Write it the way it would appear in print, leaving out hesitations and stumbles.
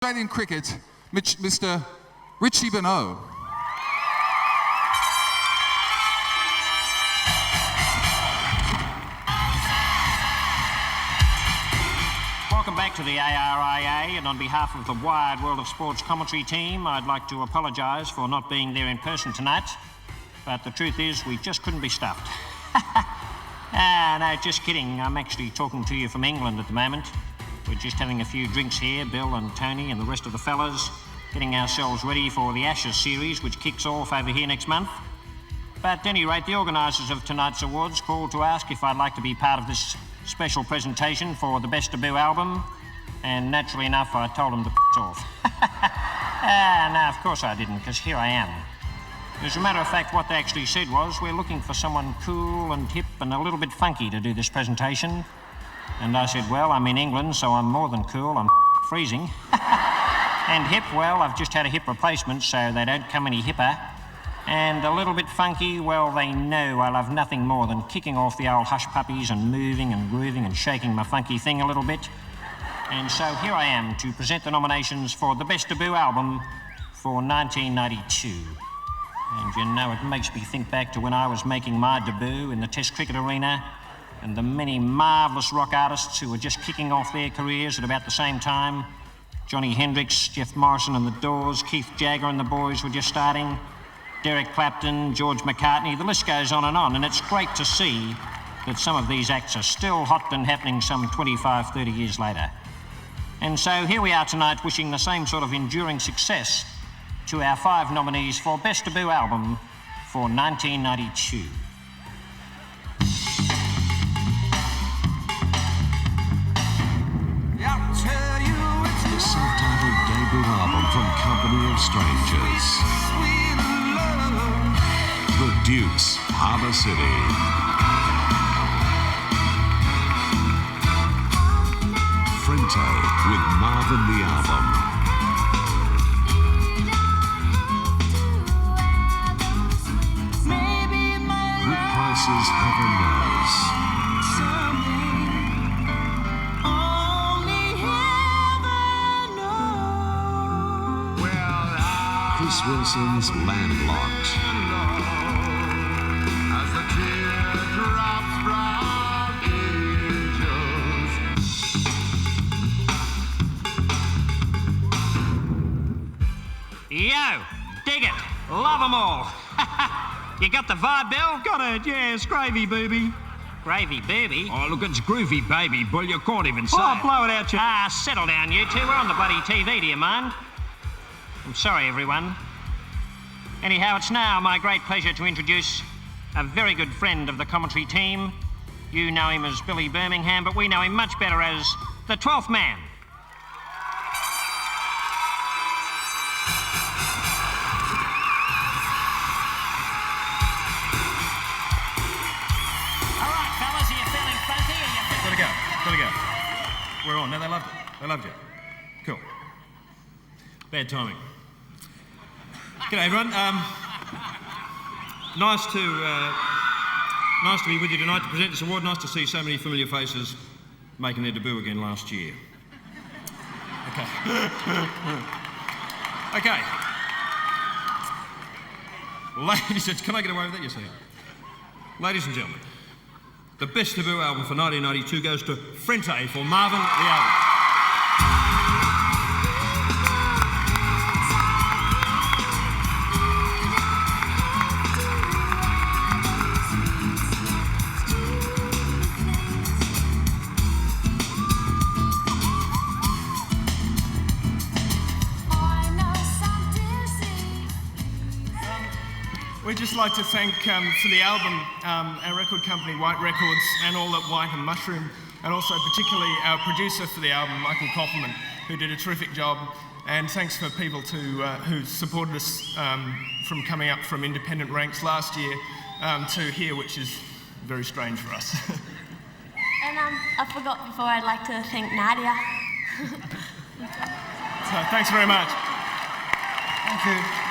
Australian cricket, Mr. Richie Benaud. Welcome back to the ARIA, and on behalf of the Wide World of Sports commentary team, I'd like to apologise for not being there in person tonight, but the truth is we just couldn't be stuffed. No, just kidding. I'm actually talking to you from England at the moment. We're just having a few drinks here, Bill and Tony and the rest of the fellas, getting ourselves ready for the Ashes series, which kicks off over here next month. But at any rate, the organisers of tonight's awards called to ask if I'd like to be part of this special presentation for the Best Debut album, and naturally enough, I told them to piss off. No, of course I didn't, because here I am. As a matter of fact, what they actually said was, we're looking for someone cool and hip and a little bit funky to do this presentation. And I said, well, I'm in England, so I'm more than cool, I'm freezing. And hip, well, I've just had a hip replacement, so they don't come any hipper. And a little bit funky, well, they know I love nothing more than kicking off the old hush puppies and moving and grooving and shaking my funky thing a little bit. And so here I am to present the nominations for the Best Debut Album for 1992. And you know, it makes me think back to when I was making my debut in the Test cricket arena, and the many marvellous rock artists who were just kicking off their careers at about the same time. Johnny Hendrix, Jeff Morrison and the Doors, Keith Jagger and the boys were just starting, Derek Clapton, George McCartney, the list goes on, and it's great to see that some of these acts are still hot and happening some 25, 30 years later. And so here we are tonight wishing the same sort of enduring success to our 5 nominees for Best Debut Album for 1992. The self-titled debut album from Company of Strangers. The Dukes, Harbour City. Frente with Marvin the Album. Rick Price's Heaven Knows. Chris Wilson's Landlocked. As the teardrops from angels. Yo, dig it, love 'em all. You got the vibe, Bill? Got it, yeah, it's gravy, booby. Gravy booby? Oh, look, it's groovy, baby, Bull. You can't even say Oh, it. blow it out, you. Settle down, you two. We're on the bloody TV, do you mind? I'm sorry, everyone. Anyhow, it's now my great pleasure to introduce a very good friend of the commentary team. You know him as Billy Birmingham, but we know him much better as the 12th man. All right, fellas, are you feeling funky? Are you feeling... Gotta go. We're on. No, they loved it. They loved you. Cool. Bad timing. G'day, everyone. Nice to be with you tonight to present this award. Nice to see so many familiar faces making their debut again last year. Okay. Okay. Ladies, can I get away with that? Yes, I can. Ladies and gentlemen, the Best Debut Album for 1992 goes to Frente for Marvin the Album. We'd just like to thank, for the album, our record company, White Records, and all at White and Mushroom, and also particularly our producer for the album, Michael Koppelman, who did a terrific job. And thanks for people who supported us from coming up from independent ranks last year to here, which is very strange for us. And I forgot before, I'd like to thank Nadia. So thanks very much. Thank you.